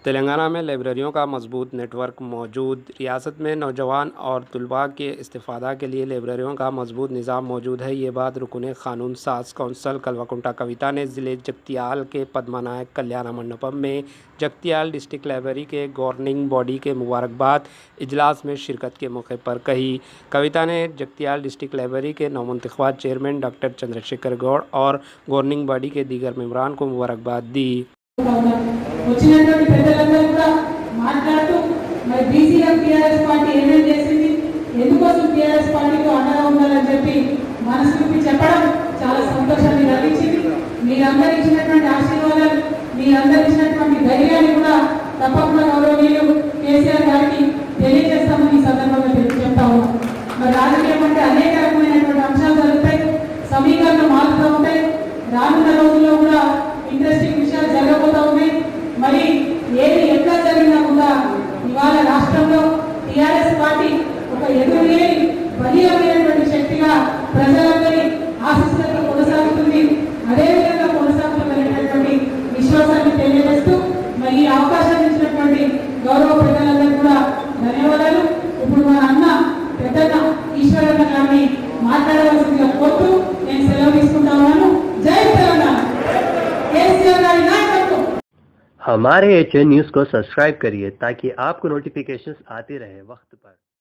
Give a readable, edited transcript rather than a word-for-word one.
तेलंगाना में लाइब्रेरियों का मजबूत नेटवर्क मौजूद। रियासत में नौजवान और तलबा के इस्तिफ़ादा के लिए लाइब्रेरियों का मजबूत निज़ाम मौजूद है। ये बात रुकन क़ानून साज कौंसल कल्वाकुंटा कविता ने ज़िले जगतियाल के पद्मानायक कल्याण मंडपम में जगतियाल डिस्ट्रिक्ट लाइब्रेरी के गवर्निंग बॉडी के मुबारकबाद इजलास में शिरकत के मौके पर कही। कविता ने जगतियाल डिस्ट्रिक्ट लाइब्रेरी के नवमुंतखब चेयरमैन डॉक्टर चंद्रशेखर गौड़ और गवर्निंग बॉडी के दीगर मेंबरान को मुबारकबाद दी। వచ్చినటువంటి పెద్దలందరూ కూడా మాట్లాడుతూ మరి బీసీఎం టీఆర్ఎస్ పార్టీ ఏమేం చేసింది, ఎందుకోసం టీఆర్ఎస్ పార్టీతో అండగా ఉండాలని చెప్పి మనసుకి చెప్పడం చాలా సంతోషాన్ని కలిగించింది. మీరందరూ ఇచ్చినటువంటి ఆశీర్వాదాలు, మీరందరూ ఇచ్చినటువంటి ధైర్యాన్ని కూడా తప్పకుండా గౌరవనీయులు కేసీఆర్ గారికి తెలియజేస్తామని ఈ సందర్భంగా చెప్తా ఉన్నాం. మరి రాజకీయం అంటే అనేక రకమైనటువంటి అంశాలు జరుగుతాయి, సమీకరణలు మారుతూ ఉంటాయి. రానున్న రోజుల్లో కూడా ఇంట్రెస్టింగ్ విషయాలు జరగబోతా ఉన్నాయి. మరి ఏది ఎట్లా జరిగినా కూడా ఇవాళ రాష్ట్రంలో టీఆర్ఎస్ పార్టీ ఒక ఎదురులేని బలీయమైనటువంటి శక్తిగా ప్రజలందరి ఆశీస్సులతో కొనసాగుతుంది. అదేవిధంగా కొనసాగుతున్నటువంటి విశ్వాసాన్ని తెలియజేస్తూ మరి ఈ అవకాశాన్ని ఇచ్చినటువంటి గౌరవ ప్రజలందరూ కూడా ధన్యవాదాలు. ఇప్పుడు మా అన్న పెద్దన్న ఈశ్వరన్న గారిని మాట్లాడవలసిందిగా కోరుతూ నేను సెలవు తీసుకుంటా ఉన్నాను. జై తెలంగాణ. కేసీఆర్ గారి నాయకత్వం. हमारे HN न्यूज़ को सब्सक्राइब करिए ताकि आपको नोटिफिकेशंस आते रहे वक्त पर।